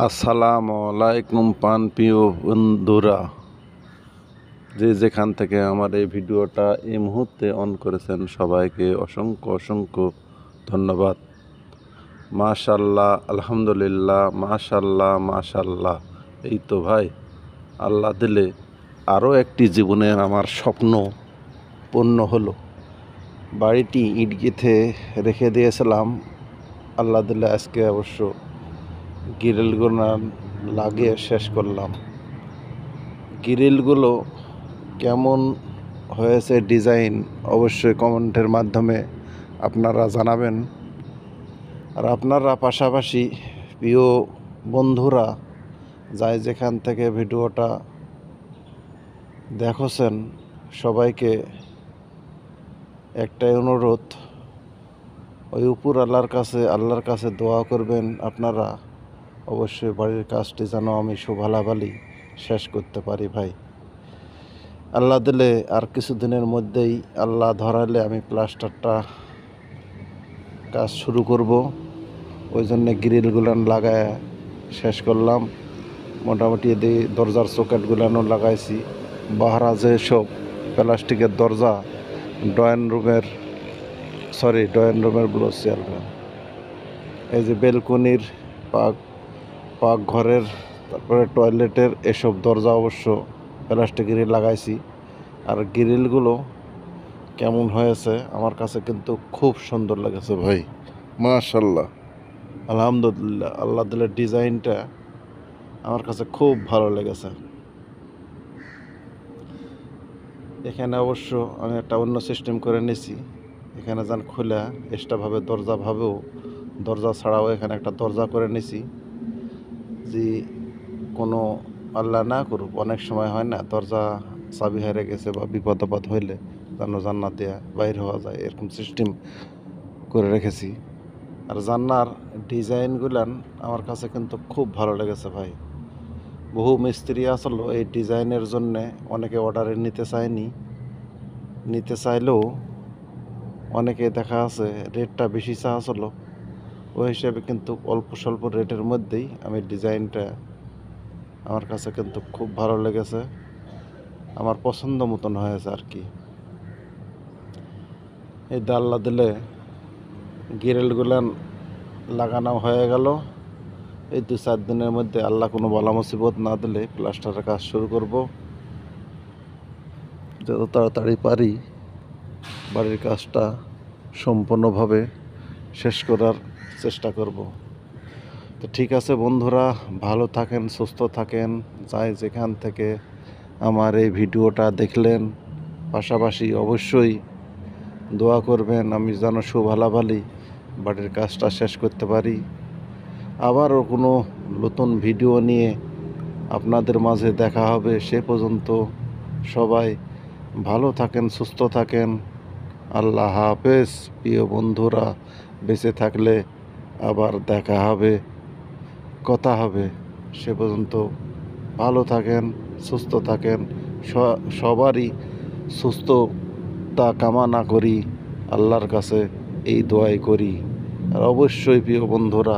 আসসালামু আলাইকুম প্রিয় বন্ধুরা, যে যেখান থেকে আমার এই ভিডিওটা এই মুহূর্তে অন করেছেন সবাইকে অসংখ্য অসংখ্য ধন্যবাদ। মাশাল্লাহ, আলহামদুলিল্লাহ, মাশাল্লাহ মাশাল্লাহ। এই তো ভাই, আল্লাহ দিলে আরও একটি জীবনের আমার স্বপ্ন পূর্ণ হলো। বাড়িটি ইট গেঁথে রেখে দিয়েছিলাম, আল্লাহ দিলে আজকে অবশ্য গ্রিলগুলো লাগিয়ে শেষ করলাম। গ্রিলগুলো কেমন হয়েছে ডিজাইন অবশ্যই কমেন্টের মাধ্যমে আপনারা জানাবেন। আর আপনারা পাশাপাশি প্রিয় বন্ধুরা যাই যেখান থেকে ভিডিওটা দেখছেন সবাইকে একটাই অনুরোধ, ওই উপর আল্লাহর কাছে দোয়া করবেন আপনারা অবশ্যই বাড়ির কাজটি যেন আমি সুভালাভালি শেষ করতে পারি ভাই। আল্লাহ দিলে আর কিছুদিনের মধ্যেই আল্লাহ ধরালে আমি প্লাস্টারটা কাজ শুরু করব। ওই জন্যে গ্রিলগুলান লাগায় শেষ করলাম। মোটামুটি দিয়ে দরজার সকেটগুলানও লাগাইছি। বাহারা যে সব প্লাস্টিকের দরজা ড্রয়িং রুমের বলছি আর এই যে বেলকনির পাকঘরের, তারপরে টয়লেটের এসব দরজা অবশ্য প্লাস্টিক গ্রিল লাগাইছি। আর গ্রিলগুলো কেমন হয়েছে আমার কাছে কিন্তু খুব সুন্দর লেগেছে ভাই, মাশাল্লাহ আলহামদুলিল্লাহ। আল্লাহ দিলের ডিজাইনটা আমার কাছে খুব ভালো লেগেছে। এখানে অবশ্য আমি একটা অন্য সিস্টেম করে নিয়েছি। এখানে যান খোলা এক্সট্রাভাবে দরজা ছাড়াও এখানে একটা দরজা করে নিয়েছি, যে কোনো আল্লাহ না করুক অনেক সময় হয় না দরজা চাবি হারিয়ে গেছে বা বিপদ আপদ হইলে যেন জান্নাত দেয়া বাইর হওয়া যায়, এরকম সিস্টেম করে রেখেছি। আর জান্নার ডিজাইনগুলান আমার কাছে কিন্তু খুব ভালো লেগেছে ভাই। বহু মিস্ত্রি আসলো এই ডিজাইনের জন্যে অনেকে অর্ডারে নিতে চাইলেও অনেকে দেখা আছে রেটটা বেশি চা আসলো। ওই হিসেবে কিন্তু অল্প স্বল্প রেটের মধ্যেই আমি ডিজাইনটা আমার কাছে কিন্তু খুব ভালো লেগেছে, আমার পছন্দ মতন হয়েছে আর কি। এই আল্লাহ দিলে গ্রিলগুলান লাগানো হয়ে গেল। এই 2-4 দিনের মধ্যে আল্লাহ কোনো বালা মুসিবত না দিলে প্লাস্টারের কাজ শুরু করব। যত তাড়াতাড়ি পারি বাড়ির কাজটা সম্পূর্ণভাবে শেষ করার চেষ্টা করব। তো ঠিক আছে বন্ধুরা, ভালো থাকেন, সুস্থ থাকেন, যাই যেখান থেকে আমার এই ভিডিওটা দেখলেন পাশাপাশি অবশ্যই দোয়া করবেন আমি যেন সুভালাভালি বাড়ির কাজটা শেষ করতে পারি। আবারও কোনো নতুন ভিডিও নিয়ে আপনাদের মাঝে দেখা হবে। সে পর্যন্ত সবাই ভালো থাকেন, সুস্থ থাকেন। আল্লাহ হাফেজ প্রিয় বন্ধুরা। বেঁচে থাকলে আবার দেখা হবে, কথা হবে। সে পর্যন্ত ভালো থাকেন, সুস্থ থাকেন। সবারই সুস্থতা কামনা করি, আল্লাহর কাছে এই দোয়াই করি। আর অবশ্যই প্রিয় বন্ধুরা